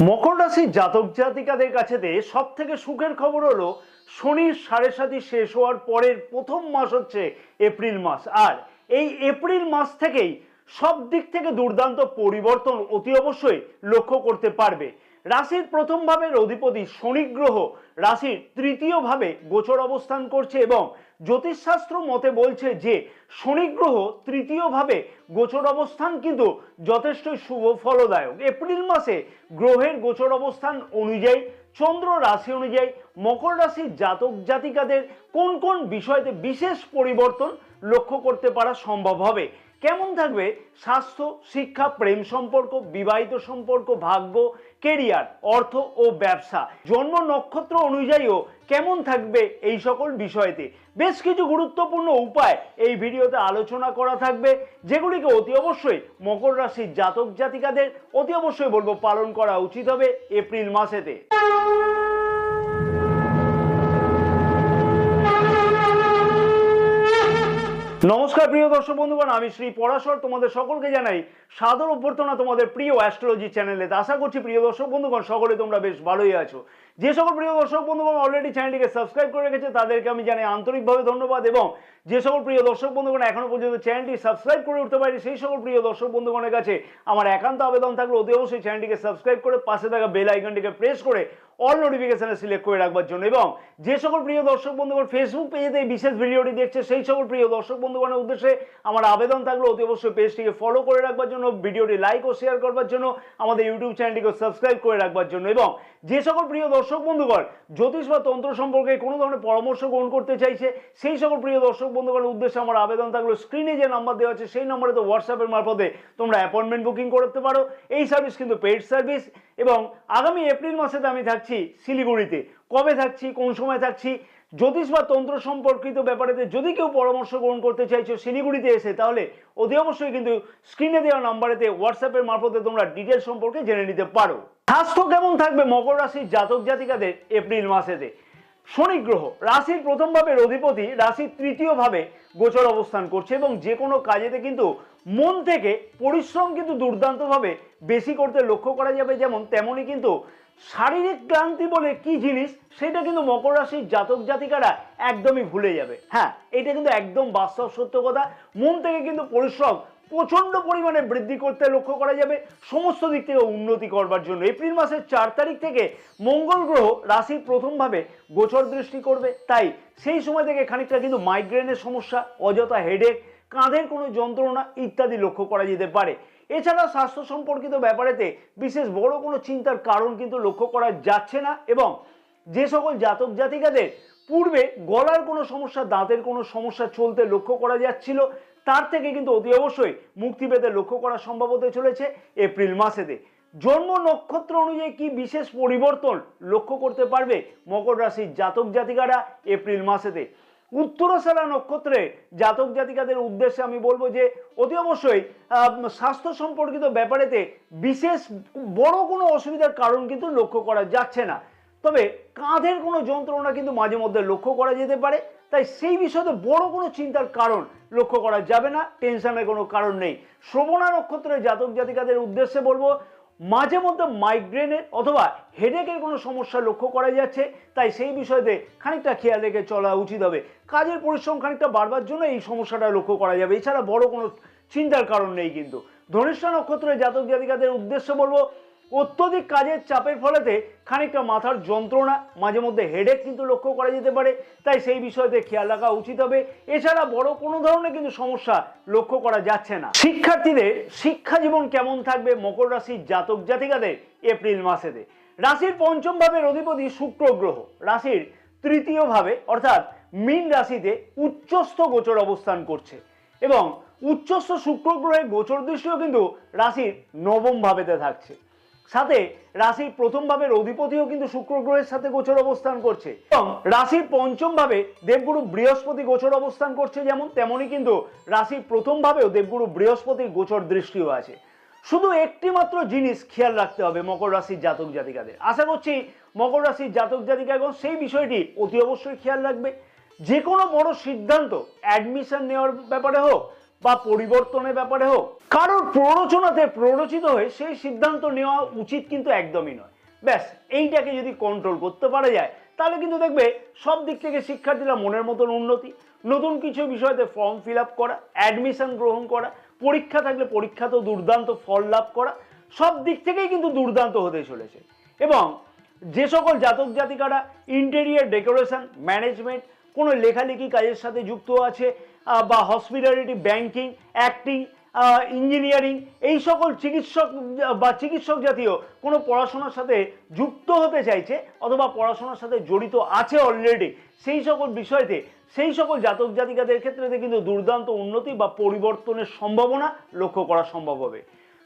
মকর রাশির জাতক জাতিকাদের কাছে সব থেকে সুখের খবর হলো শনির সাড়ে সাতি শেষ হওয়ার পরের প্রথম মাস হচ্ছে এপ্রিল মাস। আর এই এপ্রিল মাস থেকেই সব দিক থেকে দুর্দান্ত পরিবর্তন অতি অবশ্যই লক্ষ্য করতে পারবে। রাশির প্রথম ভাবের অধিপতি শনি গ্রহ রাশির তৃতীয় ভাবে গোচর অবস্থান করছে এবং জ্যোতিষশাস্ত্র মতে বলছে যে শনি গ্রহ তৃতীয় ভাবে গোচর অবস্থান কিন্তু যথেষ্ট শুভ ফলদায়ক। এপ্রিল মাসে গ্রহের গোচর অবস্থান অনুযায়ী চন্দ্র রাশি অনুযায়ী মকর রাশির জাতক জাতিকাদের কোন কোন বিষয়তে বিশেষ পরিবর্তন লক্ষ্য করতে পারা সম্ভব হবে, কেমন থাকবে স্বাস্থ্য, শিক্ষা, প্রেম সম্পর্ক, বিবাহিত সম্পর্ক, ভাগ্য, কেরিয়ার, অর্থ ও ব্যবসা, জন্ম নক্ষত্র অনুযায়ীও কেমন থাকবে, এই সকল বিষয়তে বেশ কিছু গুরুত্বপূর্ণ উপায় এই ভিডিওতে আলোচনা করা থাকবে, যেগুলিকে অতি অবশ্যই মকর রাশির জাতক জাতিকাদের অতি অবশ্যই বলবো পালন করা উচিত হবে এপ্রিল মাসেতে। নমস্কার প্রিয় দর্শক বন্ধুগণ, আমি শ্রী পরাশর তোমাদের সকলকে জানাই সাদর অভ্যর্থনা তোমাদের প্রিয় অ্যাস্ট্রোলজি চ্যানেলে। আশা করছি প্রিয় দর্শক বন্ধুগণ সকলে তোমরা বেশ ভালোই আছো। যে সকল প্রিয় দর্শক বন্ধুগণ অলরেডি চ্যানেলটিকে সাবস্ক্রাইব করে রেখেছে তাদেরকে আমি জানাই আন্তরিকভাবে ধন্যবাদ, এবং যে সকল প্রিয় দর্শক বন্ধুগণ এখনো পর্যন্ত চ্যানেলটি সাবস্ক্রাইব করে উঠতে পারি সেই সকল প্রিয় দর্শক বন্ধুগণের কাছে আমার একান্ত আবেদন থাকলে অতি অবশ্যই চ্যানেলটিকে সাবস্ক্রাইব করে পাশে থাকা বেল আইকনটিকে প্রেস করে অল নোটিফিকেশনে সিলেক্ট করে রাখবার জন্য, এবং যে সকল প্রিয় দর্শক বন্ধুগণ ফেসবুক পেজেতে এই বিশেষ ভিডিওটি দেখছে সেই সকল প্রিয় দর্শক বন্ধুগণের উদ্দেশ্যে আমার আবেদন থাকলে অতি অবশ্যই পেজটিকে ফলো করে রাখবার জন্য, ভিডিওটি লাইক ও শেয়ার করবার জন্য, আমাদের ইউটিউব চ্যানেলটিকে সাবস্ক্রাইব করে রাখবার জন্য, এবং যে সকল প্রিয় দর্শক বন্ধুগণ জ্যোতিষ বা তন্ত্র সম্পর্কে কোনো ধরনের পরামর্শ গ্রহণ করতে চাইছে সেই সকল প্রিয় দর্শক বন্ধুগণের উদ্দেশ্যে আমার আবেদন থাকলো স্ক্রিনে যে নাম্বার দেওয়া আছে সেই নম্বরে তো হোয়াটসঅ্যাপের মারফতে তোমরা অ্যাপয়েন্টমেন্ট বুকিং করতে পারো। এই সার্ভিস কিন্তু পেইড সার্ভিস, এবং আগামী এপ্রিল মাসেতে আমি থাকছি শিলিগুড়িতে। কবে থাকছি, কোন সময় থাকছি, জ্যোতিষ বা তন্ত্র সম্পর্কিত ব্যাপারেতে যদি কেউ পরামর্শ গ্রহণ করতে চাইছো শিলিগুড়িতে এসে, তাহলে অতি অবশ্যই কিন্তু স্ক্রিনে দেওয়া নাম্বারেতে হোয়াটসঅ্যাপের মারফতে তোমরা ডিটেল সম্পর্কে জেনে নিতে পারো। স্বাস্থ্য কেমন থাকবে মকর রাশির জাতক জাতিকাদের এপ্রিল মাসেতে? শনি গ্রহ রাশির প্রথম ভাবের অধিপতি রাশির তৃতীয় ভাবে গোচর অবস্থান করছে এবং যে কোনো কাজেতে কিন্তু মন থেকে পরিশ্রম কিন্তু দুর্দান্তভাবে বেশি করতে লক্ষ্য করা যাবে। যেমন তেমনই কিন্তু শারীরিক ক্লান্তি বলে কি জিনিস সেটা কিন্তু মকর রাশির জাতক জাতিকারা একদমই ভুলে যাবে। হ্যাঁ, এটা কিন্তু একদম বাস্তব সত্য কথা। মন থেকে কিন্তু পরিশ্রম প্রচন্ড পরিমাণে বৃদ্ধি করতে লক্ষ্য করা যাবে সমস্ত দিক থেকে উন্নতি করবার জন্য। এপ্রিল মাসের 4 তারিখ থেকে মঙ্গল গ্রহ রাশির প্রথম ভাবে গোচর দৃষ্টি করবে, তাই সেই সময় থেকে খানিকটা কিন্তু মাইগ্রেনের সমস্যা, অযথা হেডেক, কাঁধের কোনো যন্ত্রণা ইত্যাদি লক্ষ্য করা যেতে পারে। এছাড়া স্বাস্থ্য সম্পর্কিত ব্যাপারেতে বিশেষ বড় কোনো চিন্তার কারণ কিন্তু লক্ষ্য করা যাচ্ছে না, এবং যে সকল জাতক জাতিকাদের পূর্বে গলার কোনো সমস্যা, দাঁতের কোনো সমস্যা চলতে লক্ষ্য করা যাচ্ছিল তার থেকে কিন্তু অতি অবশ্যই মুক্তি পেতে লক্ষ্য করা সম্ভব হতে চলেছে এপ্রিল মাসেতে। জন্ম নক্ষত্র অনুযায়ী কি বিশেষ পরিবর্তন লক্ষ্য করতে পারবে মকর রাশির জাতক জাতিকারা এপ্রিল মাসেতে? উত্তরাষাঢ়া নক্ষত্রে জাতক জাতিকাদের উদ্দেশ্যে আমি বলবো যে অতি অবশ্যই স্বাস্থ্য সম্পর্কিত ব্যাপারেতে বিশেষ বড় কোনো অসুবিধার কারণ কিন্তু লক্ষ্য করা যাচ্ছে না, তবে কাঁধের কোনো যন্ত্রণা কিন্তু মাঝে মধ্যে লক্ষ্য করা যেতে পারে, তাই সেই বিষয়ে বড় কোনো চিন্তার কারণ লক্ষ্য করা যাবে না, টেনশনের কোনো কারণ নেই। শ্রবণা নক্ষত্রের জাতক জাতিকাদের উদ্দেশ্যে বলবো মাঝে মধ্যে মাইগ্রেনের অথবা হেডেকের কোনো সমস্যা লক্ষ্য করা যাচ্ছে, তাই সেই বিষয়তে খানিকটা খেয়াল রেখে চলা উচিত হবে। কাজের পরিশ্রম খানিকটা বাড়বার জন্য এই সমস্যাটা লক্ষ্য করা যাবে, এছাড়া বড় কোনো চিন্তার কারণ নেই। কিন্তু ধনিষ্ঠা নক্ষত্রের জাতক জাতিকাদের উদ্দেশ্যে বলবো অত্যধিক কাজের চাপের ফলেতে খানিকটা মাথার যন্ত্রণা, মাঝে মধ্যে হেডেক কিন্তু লক্ষ্য করা যেতে পারে, তাই সেই বিষয়তে খেয়াল রাখা উচিত হবে। এছাড়া বড় কোনো ধরনের কিন্তু সমস্যা লক্ষ্য করা যাচ্ছে না। শিক্ষার্থীদের শিক্ষা জীবন কেমন থাকবে মকর রাশির জাতক জাতিকাদের এপ্রিল মাসেতে? রাশির পঞ্চম ভাবের অধিপতি শুক্র গ্রহ রাশির তৃতীয় ভাবে অর্থাৎ মীন রাশিতে উচ্চস্থ গোচর অবস্থান করছে, এবং উচ্চস্থ শুক্র গ্রহের গোচর দৃষ্টিও কিন্তু রাশির নবম ভাবেতে থাকছে। সাথে রাশির প্রথম ভাবের অধিপতিও কিন্তু শুক্র গ্রহের সাথে গোচর অবস্থান করছে, এবং রাশির পঞ্চম ভাবে দেবগুরু বৃহস্পতি গোচর অবস্থান করছে। যেমন তেমনই কিন্তু রাশির প্রথম ভাবেও দেবগুরু বৃহস্পতির গোচর দৃষ্টিও আছে। শুধু একটি মাত্র জিনিস খেয়াল রাখতে হবে মকর রাশির জাতক জাতিকাদের। আশা করছি মকর রাশির জাতক জাতিকাগণ সেই বিষয়টি অতি অবশ্যই খেয়াল রাখবে। যে কোনো বড় সিদ্ধান্ত অ্যাডমিশন নেওয়ার ব্যাপারে হোক বা পরিবর্তনের ব্যাপারে হোক, কারোর প্ররোচনাতে প্ররোচিত হয়ে সেই সিদ্ধান্ত নেওয়া উচিত কিন্তু একদমই নয়। ব্যাস এইটাকে যদি কন্ট্রোল করতে পারা যায় তাহলে কিন্তু দেখবে সব দিক থেকে শিক্ষার্থীরা মনের মতন উন্নতি, নতুন কিছু বিষয়তে ফর্ম ফিল আপ করা, অ্যাডমিশন গ্রহণ করা, পরীক্ষা থাকলে পরীক্ষাতেও দুর্দান্ত ফল লাভ করা, সব দিক থেকেই কিন্তু দুর্দান্ত হতে চলেছে। এবং যে সকল জাতক জাতিকারা ইন্টেরিয়ার ডেকোরেশন, ম্যানেজমেন্ট, কোনো লেখালেখি কাজের সাথে যুক্ত আছে বা হসপিটালিটি, ব্যাংকিং, অ্যাক্টিং, ইঞ্জিনিয়ারিং, এই সকল চিকিৎসক বা চিকিৎসক জাতীয় কোনো পড়াশোনার সাথে যুক্ত হতে চাইছে অথবা পড়াশোনার সাথে জড়িত আছে অলরেডি, সেই সকল বিষয়তে সেই সকল জাতক জাতিকাদের ক্ষেত্রে কিন্তু দুর্দান্ত উন্নতি বা পরিবর্তনের সম্ভাবনা লক্ষ্য করা সম্ভব হবে।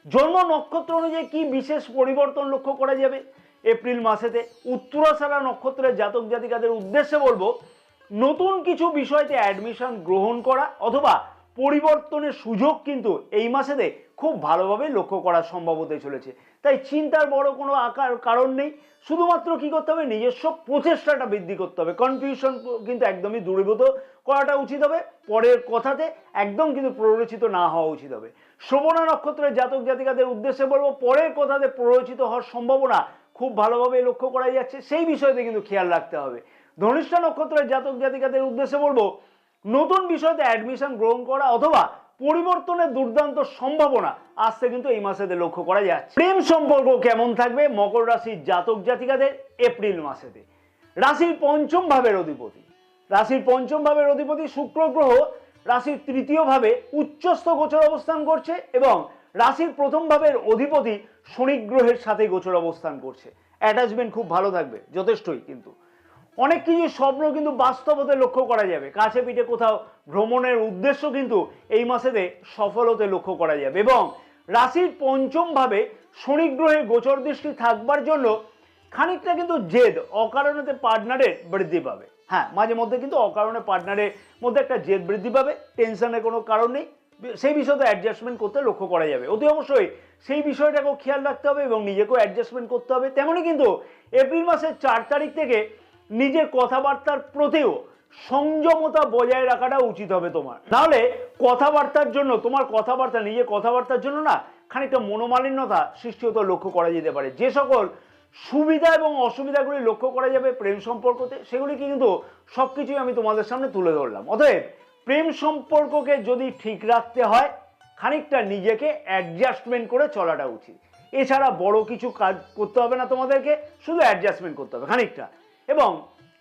জন্ম নক্ষত্র অনুযায়ী কি বিশেষ পরিবর্তন লক্ষ্য করা যাবে এপ্রিল মাসেতে? উত্তরাষাঢ়া নক্ষত্রের জাতক জাতিকাদের উদ্দেশ্যে বলবো, নতুন কিছু বিষয়তে অ্যাডমিশন গ্রহণ করা অথবা পরিবর্তনের সুযোগ কিন্তু এই মাসেতে খুব ভালোভাবে লক্ষ্য করা সম্ভব হতে চলেছে। তাই চিন্তার বড় কোনো কারণ নেই, শুধুমাত্র কি করতে হবে, নিজস্ব প্রচেষ্টাটা বৃদ্ধি করতে হবে। কনফিউশন কিন্তু একদমই দূরীভূত করাটা উচিত হবে, পরের কথাতে একদম কিন্তু প্ররোচিত না হওয়া উচিত হবে। শ্রবণা নক্ষত্রের জাতক জাতিকাদের উদ্দেশ্যে বলবো, পরের কথাতে প্ররোচিত হওয়ার সম্ভাবনা খুব ভালোভাবে লক্ষ্য করা যাচ্ছে, সেই বিষয়তে কিন্তু খেয়াল রাখতে হবে। ধনিষ্ঠা নক্ষত্রের জাতক জাতিকাদের উদ্দেশ্যে বলবো, নতুন বিষয়তে অ্যাডমিশন গ্রহণ করা অথবা পরিবর্তনের দুর্দান্ত সম্ভাবনা আসতে কিন্তু এই মাসেতে লক্ষ্য করা যাচ্ছে। প্রেম সম্পর্ক কেমন থাকবে মকর রাশির জাতক জাতিকাদের এপ্রিল মাসেতে? রাশির পঞ্চম ভাবের অধিপতি শুক্র গ্রহ রাশির তৃতীয় ভাবে উচ্চস্থ গোচর অবস্থান করছে এবং রাশির প্রথম ভাবের অধিপতি শনি গ্রহের সাথে গোচর অবস্থান করছে। অ্যাটাচমেন্ট খুব ভালো থাকবে, যথেষ্টই। কিন্তু অনেক কিছু স্বপ্ন কিন্তু বাস্তবতে লক্ষ্য করা যাবে। কাছে পিঠে কোথাও ভ্রমণের উদ্দেশ্য কিন্তু এই মাসেতে সফল হতে লক্ষ্য করা যাবে এবং রাশির পঞ্চম ভাবে শনি গ্রহের গোচর দৃষ্টি থাকবার জন্য খানিকটা কিন্তু জেদ, অকারণেতে পার্টনারের বৃদ্ধি পাবে। হ্যাঁ, মাঝে মধ্যে কিন্তু অকারণে পার্টনারের মধ্যে একটা জেদ বৃদ্ধি পাবে, টেনশনের কোনো কারণ নেই, সেই বিষয়তে অ্যাডজাস্টমেন্ট করতে লক্ষ্য করা যাবে। অতি অবশ্যই সেই বিষয়টাকেও খেয়াল রাখতে হবে এবং নিজেকেও অ্যাডজাস্টমেন্ট করতে হবে। তেমনই কিন্তু এপ্রিল মাসের 4 তারিখ থেকে নিজের কথাবার্তার প্রতিও সংযমতা বজায় রাখাটা উচিত হবে তোমার। নাহলে কথাবার্তার জন্য নিজের কথাবার্তার জন্য না খানিকটা মনোমালিন্যতা সৃষ্টি হতে লক্ষ্য করা যেতে পারে। যে সকল সুবিধা এবং অসুবিধাগুলি লক্ষ্য করা যাবে প্রেম সম্পর্কতে, সেগুলিকে কিন্তু সবকিছুই আমি তোমাদের সামনে তুলে ধরলাম। অতএব প্রেম সম্পর্ককে যদি ঠিক রাখতে হয়, খানিকটা নিজেকে অ্যাডজাস্টমেন্ট করে চলাটা উচিত। এছাড়া বড় কিছু কাজ করতে হবে না তোমাদেরকে, শুধু অ্যাডজাস্টমেন্ট করতে হবে খানিকটা। এবং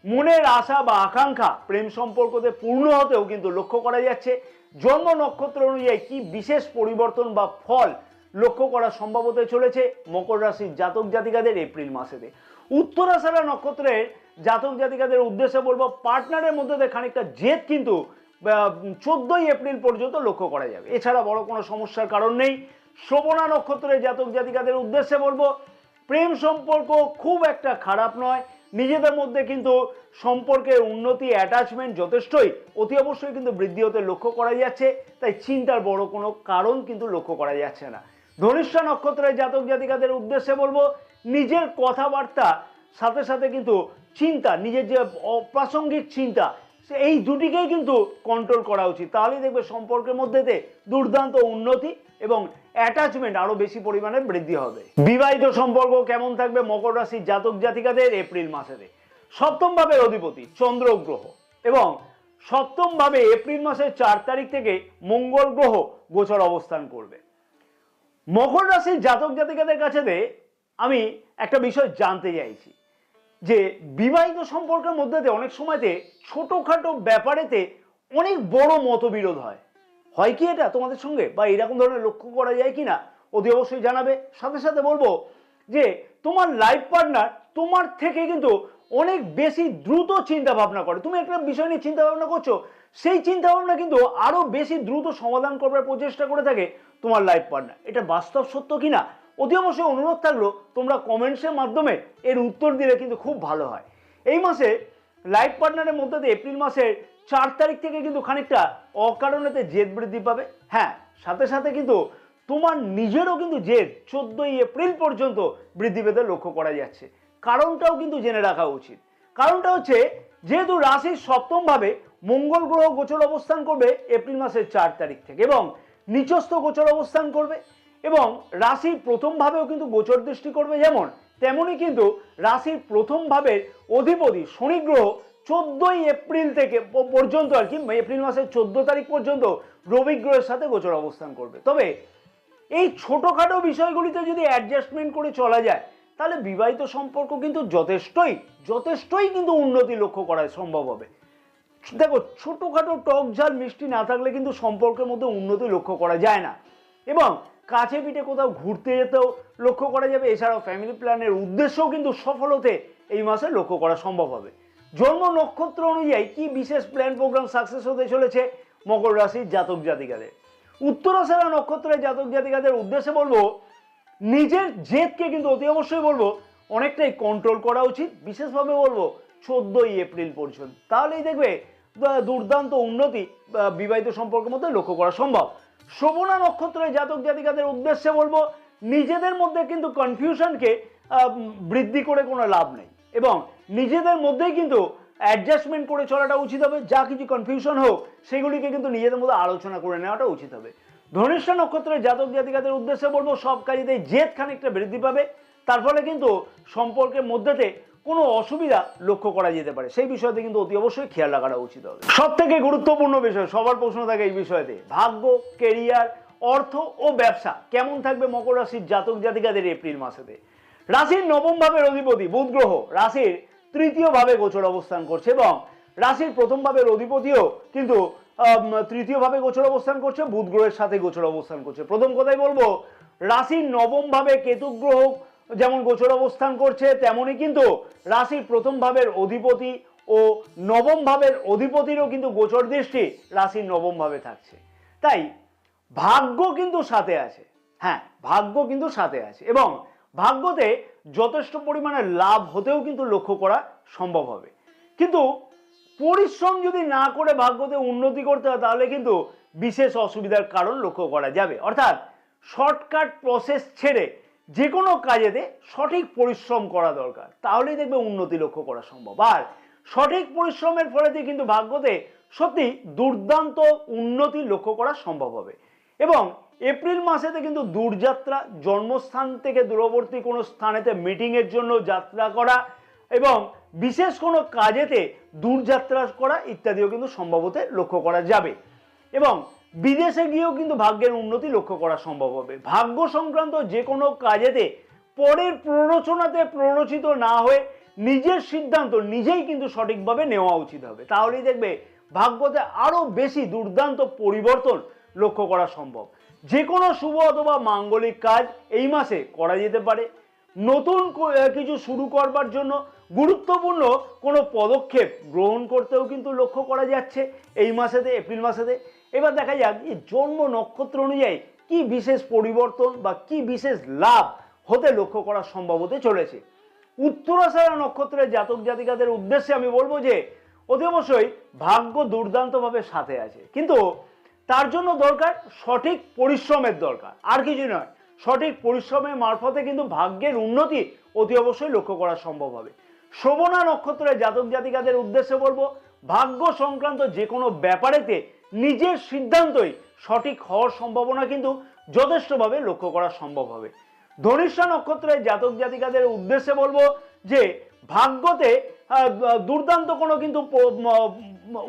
মনের আশা বা আকাঙ্ক্ষা প্রেম সম্পর্কতে পূর্ণ হতেও কিন্তু লক্ষ্য করা যাচ্ছে। জন্ম নক্ষত্র অনুযায়ী কি বিশেষ পরিবর্তন বা ফল লক্ষ্য করা সম্ভব হতে চলেছে মকর রাশির জাতক জাতিকাদের এপ্রিল মাসেতে? উত্তরাষাঢ়া নক্ষত্রের জাতক জাতিকাদের উদ্দেশ্যে বলবো, পার্টনারের মধ্যে খানিকটা জেদ কিন্তু 14ই এপ্রিল পর্যন্ত লক্ষ্য করা যাবে। এছাড়া বড় কোনো সমস্যার কারণ নেই। শ্রবণা নক্ষত্রের জাতক জাতিকাদের উদ্দেশ্যে বলবো, প্রেম সম্পর্ক খুব একটা খারাপ নয়, নিজেদের মধ্যে কিন্তু সম্পর্কের উন্নতি, অ্যাটাচমেন্ট যথেষ্টই অতি অবশ্যই কিন্তু বৃদ্ধি হতে লক্ষ্য করা যাচ্ছে। তাই চিন্তার বড় কোনো কারণ কিন্তু লক্ষ্য করা যাচ্ছে না। ধনিষ্ঠা নক্ষত্রের জাতক জাতিকাদের উদ্দেশ্যে বলবো, নিজের কথাবার্তা সাথে সাথে কিন্তু চিন্তা, নিজের যে অপ্রাসঙ্গিক চিন্তা, এই দুটিকেই কিন্তু কন্ট্রোল করা উচিত। তাহলেই দেখবে সম্পর্কের মধ্যেতে দুর্দান্ত উন্নতি এবং অ্যাটাচমেন্ট আরো বেশি পরিমাণে বৃদ্ধি হবে। বিবাহিত সম্পর্ক কেমন থাকবে মকর রাশির জাতক জাতিকাদের এপ্রিল মাসেতে? সপ্তম ভাবের অধিপতি চন্দ্র গ্রহ এবং সপ্তম ভাবে এপ্রিল মাসের 4 তারিখ থেকে মঙ্গল গ্রহ গোচর অবস্থান করবে। মকর রাশির জাতক জাতিকাদের কাছে আমি একটা বিষয় জানতে চাইছি যে বিবাহিত সম্পর্কের মধ্যে অনেক সময়তে ছোটখাটো ব্যাপারেতে অনেক বড় মতবিরোধ হয় কি এটা তোমাদের সঙ্গে, বা এরকম ধরনের লক্ষ্য করা যায় কিনা অতি অবশ্যই জানাবে। সাথে সাথে বলবো যে তোমার লাইফ পার্টনার তোমার থেকে কিন্তু অনেক বেশি দ্রুত চিন্তা ভাবনা করে। তুমি একটা বিষয় নিয়ে চিন্তা ভাবনা করছো, সেই চিন্তা ভাবনা কিন্তু আরো বেশি দ্রুত সমাধান করবার প্রচেষ্টা করে থাকে তোমার লাইফ পার্টনার। এটা বাস্তব সত্য কিনা অতি অবশ্যই অনুরোধ থাকলো তোমরা কমেন্টসের মাধ্যমে এর উত্তর দিলে কিন্তু খুব ভালো হয়। এই মাসে লাইফ পার্টনারের মধ্যে এপ্রিল মাসের 4 তারিখ থেকে কিন্তু খানিকটা অকারণেতে জেদ বৃদ্ধি পাবে। হ্যাঁ, সাথে সাথে কিন্তু তোমার নিজেরও কিন্তু জেদ 14ই এপ্রিল পর্যন্ত বৃদ্ধি পেতে লক্ষ্য করা যাচ্ছে। কারণটাও কিন্তু জেনে রাখা উচিত। কারণটা হচ্ছে, যেহেতু রাশির সপ্তম ভাবে মঙ্গল গ্রহ গোচর অবস্থান করবে এপ্রিল মাসের 4 তারিখ থেকে এবং নিচস্থ গোচর অবস্থান করবে এবং রাশির প্রথম ভাবেও কিন্তু গোচর দৃষ্টি করবে, যেমন তেমনি কিন্তু রাশির প্রথম ভাবের অধিপতি শনি গ্রহ 14ই এপ্রিল থেকে পর্যন্ত আর কি, এপ্রিল মাসের 14 তারিখ পর্যন্ত রবি গ্রহের সাথে গোচর অবস্থান করবে। তবে এই ছোটখাটো বিষয়গুলিতে যদি অ্যাডজাস্টমেন্ট করে চলা যায় তাহলে বিবাহিত সম্পর্ক কিন্তু যথেষ্টই কিন্তু উন্নতি লক্ষ্য করা সম্ভব হবে। দেখো, ছোটখাটো টক ঝাল মিষ্টি না থাকলে কিন্তু সম্পর্কের মধ্যে উন্নতি লক্ষ্য করা যায় না, এবং কাছে পিঠে কোথাও ঘুরতে যেতেও লক্ষ্য করা যাবে। এছাড়াও ফ্যামিলি প্ল্যানের উদ্দেশ্যও কিন্তু সফল হতে এই মাসে লক্ষ্য করা সম্ভব হবে। জন্ম নক্ষত্র অনুযায়ী কি বিশেষ প্ল্যান প্রোগ্রাম সাকসেস হতে চলেছে মকর রাশির জাতক জাতিকাদের? উত্তরাষাঢ়া নক্ষত্রের জাতক জাতিকাদের উদ্দেশ্যে বলবো, নিজের জেদকে কিন্তু অতি অবশ্যই বলবো অনেকটাই কন্ট্রোল করা উচিত। বিশেষভাবে বলবো 14ই এপ্রিল পর্যন্ত, তাহলেই দেখবে দুর্দান্ত উন্নতি বিবাহিত সম্পর্কের মধ্যে লক্ষ্য করা সম্ভব। শ্রবণা নক্ষত্রের জাতক জাতিকাদের উদ্দেশ্যে বলবো, নিজেদের মধ্যে কিন্তু কনফিউশনকে বৃদ্ধি করে কোনো লাভ নেই, এবং নিজেদের মধ্যেই কিন্তু অ্যাডজাস্টমেন্ট করে চলাটা উচিত হবে। যা কিছু কনফিউশন হোক সেগুলিকে কিন্তু নিজেদের মধ্যে আলোচনা করে নেওয়াটা উচিত হবে। ধনিষ্ঠা নক্ষত্রের জাতক জাতিকাদের উদ্দেশ্যে বলবো, সব কাজেতেই জেদ খানিকটা বৃদ্ধি পাবে, তার ফলে কিন্তু সম্পর্কের মধ্যেতে কোনো অসুবিধা লক্ষ্য করা যেতে পারে। সেই বিষয়তে কিন্তু অতি অবশ্যই খেয়াল রাখাটা উচিত হবে। সব থেকে গুরুত্বপূর্ণ বিষয়, সবার প্রশ্ন থাকে এই বিষয়তে, ভাগ্য, কেরিয়ার, অর্থ ও ব্যবসা কেমন থাকবে মকর রাশির জাতক জাতিকাদের এপ্রিল মাসেতে। রাশির নবম ভাবের অধিপতি বুধ গ্রহ রাশির তৃতীয় ভাবে গোচর অবস্থান করছে, এবং রাশির প্রথম ভাবের অধিপতিও কিন্তু তৃতীয় ভাবে গোচর অবস্থান করছে, বুধ গ্রহের সাথে গোচর অবস্থান করছে। প্রথম কথাই বলবো, রাশির নবম ভাবে কেতু গ্রহ যেমন গোচর অবস্থান করছে, তেমনি কিন্তু রাশির প্রথম ভাবের অধিপতি ও নবম ভাবের অধিপতিরও কিন্তু গোচর দৃষ্টি রাশির নবম ভাবে থাকছে। তাই ভাগ্য কিন্তু সাথে আছে, হ্যাঁ ভাগ্য কিন্তু সাথে আছে, এবং ভাগ্যতে যথেষ্ট পরিমাণে লাভ হতেও কিন্তু লক্ষ্য করা সম্ভব হবে। কিন্তু পরিশ্রম যদি না করে ভাগ্যতে উন্নতি করতে হয় তাহলে কিন্তু বিশেষ অসুবিধার কারণ লক্ষ্য করা যাবে। অর্থাৎ শর্টকাট প্রসেস ছেড়ে যে কোনো কাজেতে সঠিক পরিশ্রম করা দরকার, তাহলেই দেখবে উন্নতি লক্ষ্য করা সম্ভব। আর সঠিক পরিশ্রমের ফলেতে কিন্তু ভাগ্যতে সত্যি দুর্দান্ত উন্নতি লক্ষ্য করা সম্ভব হবে। এবং এপ্রিল মাসেতে কিন্তু দূরযাত্রা, জন্মস্থান থেকে দূরবর্তী কোনো স্থানেতে মিটিংয়ের জন্য যাত্রা করা এবং বিশেষ কোনো কাজেতে দূরযাত্রা করা ইত্যাদিও কিন্তু সম্ভব হতে লক্ষ্য করা যাবে। এবং বিদেশে গিয়েও কিন্তু ভাগ্যের উন্নতি লক্ষ্য করা সম্ভব হবে। ভাগ্য সংক্রান্ত যে কোনো কাজেতে পরের প্ররোচনাতে প্ররোচিত না হয়ে নিজের সিদ্ধান্ত নিজেই কিন্তু সঠিকভাবে নেওয়া উচিত হবে, তাহলেই দেখবে ভাগ্যতে আরো বেশি দুর্দান্ত পরিবর্তন লক্ষ্য করা সম্ভব। যে কোনো শুভ অথবা মাঙ্গলিক কাজ এই মাসে করা যেতে পারে। নতুন কিছু শুরু করবার জন্য গুরুত্বপূর্ণ কোনো পদক্ষেপ গ্রহণ করতেও কিন্তু লক্ষ্য করা যাচ্ছে এই মাসেতে, এপ্রিল মাসেতে। এবার দেখা যাক এই জন্ম নক্ষত্র অনুযায়ী কি বিশেষ পরিবর্তন বা কি বিশেষ লাভ হতে লক্ষ্য করা সম্ভব হতে চলেছে। উত্তরাষাঢ়া নক্ষত্রের জাতক জাতিকাদের উদ্দেশ্যে আমি বলবো যে অতি অবশ্যই ভাগ্য দুর্দান্তভাবে সাথে আছে, কিন্তু তার জন্য দরকার সঠিক পরিশ্রমের দরকার, আর কিছু নয়। সঠিক পরিশ্রমের মারফতে কিন্তু ভাগ্যের উন্নতি অতি অবশ্যই লক্ষ্য করা সম্ভব হবে। শ্রবণা নক্ষত্রের জাতক জাতিকাদের উদ্দেশ্যে বলবো, ভাগ্য সংক্রান্ত যে কোনো ব্যাপারেতে নিজের সিদ্ধান্তই সঠিক হওয়ার সম্ভাবনা কিন্তু যথেষ্টভাবে লক্ষ্য করা সম্ভব হবে। ধনিষ্ঠা নক্ষত্রের জাতক জাতিকাদের উদ্দেশ্যে বলবো যে ভাগ্যতে দুর্দান্ত কোনো কিন্তু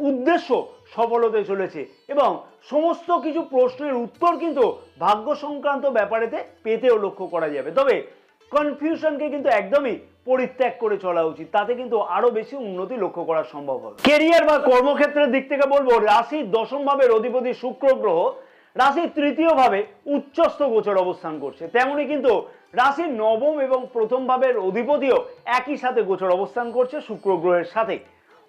উদ্দেশ্য সফল হতে চলেছে, এবং সমস্ত কিছু প্রশ্নের উত্তর কিন্তু ভাগ্য সংক্রান্ত ব্যাপারেতে পেতেও লক্ষ্য করা যাবে। তবে কনফিউশনকে কিন্তু একদমই পরিত্যাগ করে চলা উচিত, তাতে কিন্তু আরো বেশি উন্নতি লক্ষ্য করা সম্ভব হবে। কেরিয়ার বা কর্মক্ষেত্রের দিক থেকে বলবো, রাশির দশম ভাবের অধিপতি শুক্র গ্রহ রাশির তৃতীয় ভাবে উচ্চস্থ গোচর অবস্থান করছে, তেমনি কিন্তু রাশির নবম এবং প্রথম ভাবের অধিপতিও একই সাথে গোচর অবস্থান করছে শুক্র গ্রহের সাথে।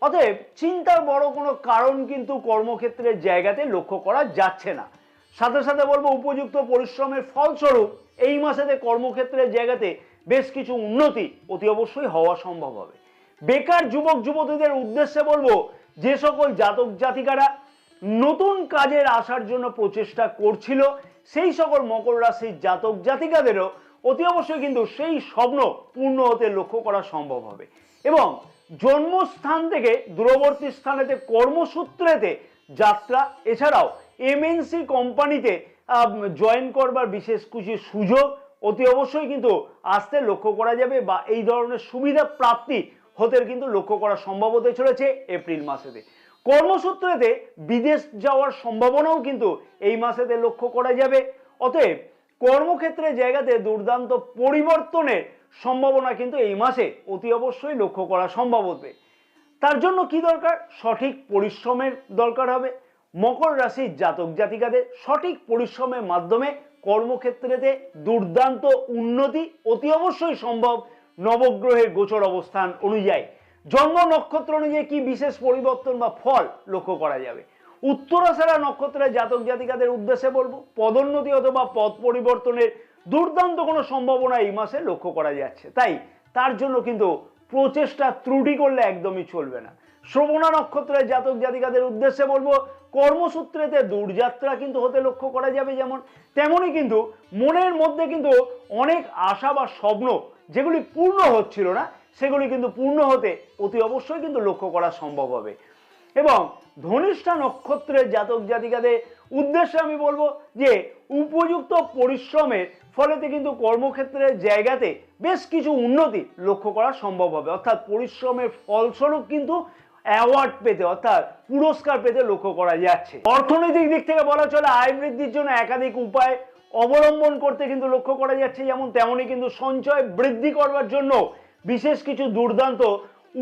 অতএব চিন্তার বড় কোনো কারণ কিন্তু কর্মক্ষেত্রের জায়গাতে লক্ষ্য করা যাচ্ছে না। সাথে সাথে বলবো, উপযুক্ত পরিশ্রমের ফলস্বরূপ এই মাসেতে কর্মক্ষেত্রের জায়গাতে বেশ কিছু উন্নতি অতি অবশ্যই হওয়া সম্ভব হবে। বেকার যুবক যুবতীদের উদ্দেশ্যে বলবো, যে সকল জাতক জাতিকারা নতুন কাজের আসার জন্য প্রচেষ্টা করছিল সেই সকল মকর রাশির জাতক জাতিকাদেরও অতি অবশ্যই কিন্তু সেই স্বপ্ন পূর্ণ হতে লক্ষ্য করা সম্ভব হবে। এবং জন্মস্থান থেকে দূরবর্তী স্থানেতে কর্মসূত্রেতে যাত্রা, এছাড়াও এমএনসি কোম্পানিতে জয়েন করবার বিশেষ কিছু সুযোগ অতি অবশ্যই কিন্তু আসতে লক্ষ্য করা যাবে, বা এই ধরনের সুবিধা প্রাপ্তি হতে কিন্তু লক্ষ্য করা সম্ভব হতে চলেছে এপ্রিল মাসেতে। কর্মসূত্রেতে বিদেশ যাওয়ার সম্ভাবনাও কিন্তু এই মাসেতে লক্ষ্য করা যাবে। অতএব কর্মক্ষেত্রের জায়গাতে দুর্দান্ত পরিবর্তনের সম্ভাবনা কিন্তু এই মাসে অতি অবশ্যই লক্ষ্য করা সম্ভব হবে। তার জন্য কি দরকার? সঠিক পরিশ্রমের দরকার হবে। মকর রাশির জাতক জাতিকাদের সঠিক পরিশ্রমের মাধ্যমে কর্মক্ষেত্রেতে দুর্দান্ত উন্নতি অতি অবশ্যই সম্ভব নবগ্রহের গোচর অবস্থান অনুযায়ী। জন্ম নক্ষত্র অনুযায়ী কি বিশেষ পরিবর্তন বা ফল লক্ষ্য করা যাবে? উত্তরাষাঢ়া নক্ষত্রের জাতক জাতিকাদের উদ্দেশ্যে বলবো, পদোন্নতি অথবা পদ পরিবর্তনের দুর্দান্ত কোনো সম্ভাবনা এই মাসে লক্ষ্য করা যাচ্ছে। তাই তার জন্য কিন্তু প্রচেষ্টা ত্রুটি করলে একদমই চলবে না। শ্রবণা নক্ষত্রের জাতক জাতিকাদের উদ্দেশ্যে বলবো, কর্মসূত্রেতে দূরযাত্রা কিন্তু হতে লক্ষ্য করা যাবে, যেমন তেমনই কিন্তু মনের মধ্যে কিন্তু অনেক আশা বা স্বপ্ন যেগুলি পূর্ণ হচ্ছিল না, সেগুলি কিন্তু পূর্ণ হতে অতি অবশ্যই কিন্তু লক্ষ্য করা সম্ভব হবে। এবং ধনিষ্ঠা নক্ষত্রের জাতক জাতিকাদের উদ্দেশ্যে আমি বলবো যে উপযুক্ত পরিশ্রমের ফলেতে কিন্তু কর্মক্ষেত্রের জায়গাতে বেশ কিছু উন্নতি লক্ষ্য করা সম্ভব হবে। অর্থাৎ পরিশ্রমের ফলস্বরূপ কিন্তু অ্যাওয়ার্ড পেতে অর্থাৎ পুরস্কার পেতে লক্ষ্য করা যাচ্ছে। অর্থনৈতিক দিক থেকে বলা চলে আয় বৃদ্ধির জন্য একাধিক উপায় অবলম্বন করতে কিন্তু লক্ষ্য করা যাচ্ছে, যেমন তেমনই কিন্তু সঞ্চয় বৃদ্ধি করবার জন্য বিশেষ কিছু দুর্দান্ত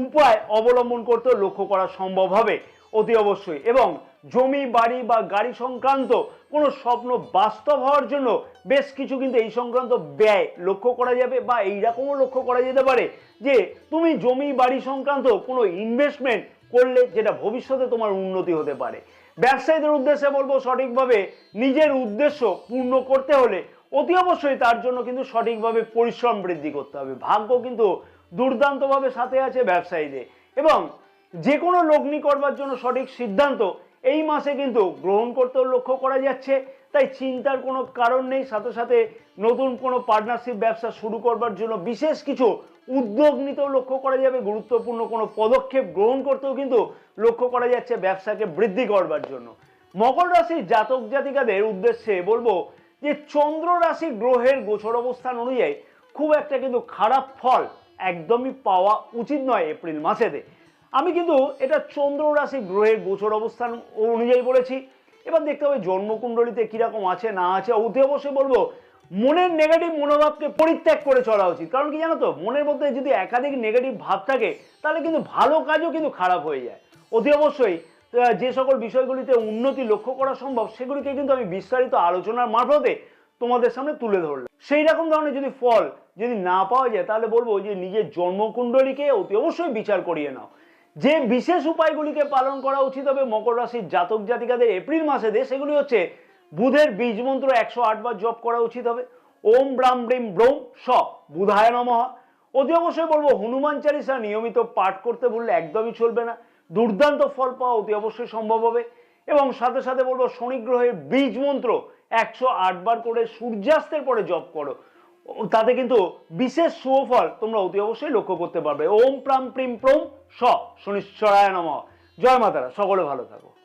উপায় অবলম্বন করতে লক্ষ্য করা সম্ভব হবে অতি অবশ্যই। এবং জমি বাড়ি বা গাড়ি সংক্রান্ত কোনো স্বপ্ন বাস্তব হওয়ার জন্য বেশ কিছু কিন্তু এই সংক্রান্ত ব্যয় লক্ষ্য করা যাবে, বা এইরকমও লক্ষ্য করা যেতে পারে যে তুমি জমি বাড়ি সংক্রান্ত কোনো ইনভেস্টমেন্ট করলে যেটা ভবিষ্যতে তোমার উন্নতি হতে পারে। ব্যবসায়ীদের উদ্দেশ্যে বলবো, সঠিকভাবে নিজের উদ্দেশ্য পূর্ণ করতে হলে অতি অবশ্যই তার জন্য কিন্তু সঠিকভাবে পরিশ্রম বৃদ্ধি করতে হবে। ভাগ্য কিন্তু দুর্দান্তভাবে সাথে আছে ব্যবসায়ীদের, এবং যে কোনো লগ্নি করবার জন্য সঠিক সিদ্ধান্ত এই মাসে কিন্তু গ্রহণ করতেও লক্ষ্য করা যাচ্ছে। তাই চিন্তার কোনো কারণ নেই। সাথে সাথে নতুন কোনো পার্টনারশিপ ব্যবসা শুরু করবার জন্য বিশেষ কিছু উদ্যোগ নিতেও লক্ষ্য করা যাবে। গুরুত্বপূর্ণ কোনো পদক্ষেপ গ্রহণ করতেও কিন্তু লক্ষ্য করা যাচ্ছে ব্যবসাকে বৃদ্ধি করবার জন্য। মকর রাশির জাতক জাতিকাদের উদ্দেশ্যে বলবো যে চন্দ্র রাশি গ্রহের গোচর অবস্থান অনুযায়ী খুব একটা কিন্তু খারাপ ফল একদমই পাওয়া উচিত নয় এপ্রিল মাসেতে। আমি কিন্তু এটা চন্দ্র রাশি গ্রহের গোচর অবস্থান অনুযায়ী বলেছি। এবার দেখতে হবে জন্মকুণ্ডলিতে কিরকম আছে না আছে। অতি অবশ্যই বলবো মনের নেগেটিভ মনোভাবকে পরিত্যাগ করে চলা উচিত। কারণ কি জানো তো, মনের মধ্যে যদি একাধিক নেগেটিভ ভাব থাকে তাহলে কিন্তু ভালো কাজও কিন্তু খারাপ হয়ে যায়। অতি অবশ্যই যে সকল বিষয়গুলিতে উন্নতি লক্ষ্য করা সম্ভব সেগুলিকে কিন্তু আমি বিস্তারিত আলোচনার মারফতে তোমাদের সামনে তুলে ধরলাম। সেই রকম ধরনের যদি ফল যদি না পাওয়া যায় তাহলে বলবো যে নিজের জন্মকুণ্ডলীকে অতি অবশ্যই বিচার করিয়ে নাও। যে বিশেষ উপায়গুলিকে পালন করা উচিত হবে মকর রাশির জাতক জাতিকাদের এপ্রিল মাসেতে, সেগুলি হচ্ছে বুধের বীজ মন্ত্র 108 বার জপ করা উচিত হবে। ওম ব্রাম ব্রিম ব্রোম স বুধায় নমঃ। অতি অবশ্যই বলবো হনুমান চালিসা নিয়মিত পাঠ করতে ভুললে একদমই চলবে না। দুর্দান্ত ফল পাওয়া অতি অবশ্যই সম্ভব হবে। এবং সাথে সাথে বলবো শনি গ্রহের বীজ মন্ত্র 108 বার করে সূর্যাস্তের পরে জপ করো, তাতে কিন্তু বিশেষ সুফল তোমরা অতি অবশ্যই লক্ষ্য করতে পারবে। ওম প্রাম প্রিম প্রম স শনিশ্চরায় নমঃ। জয় মাতারা, সকলে ভালো থাকো।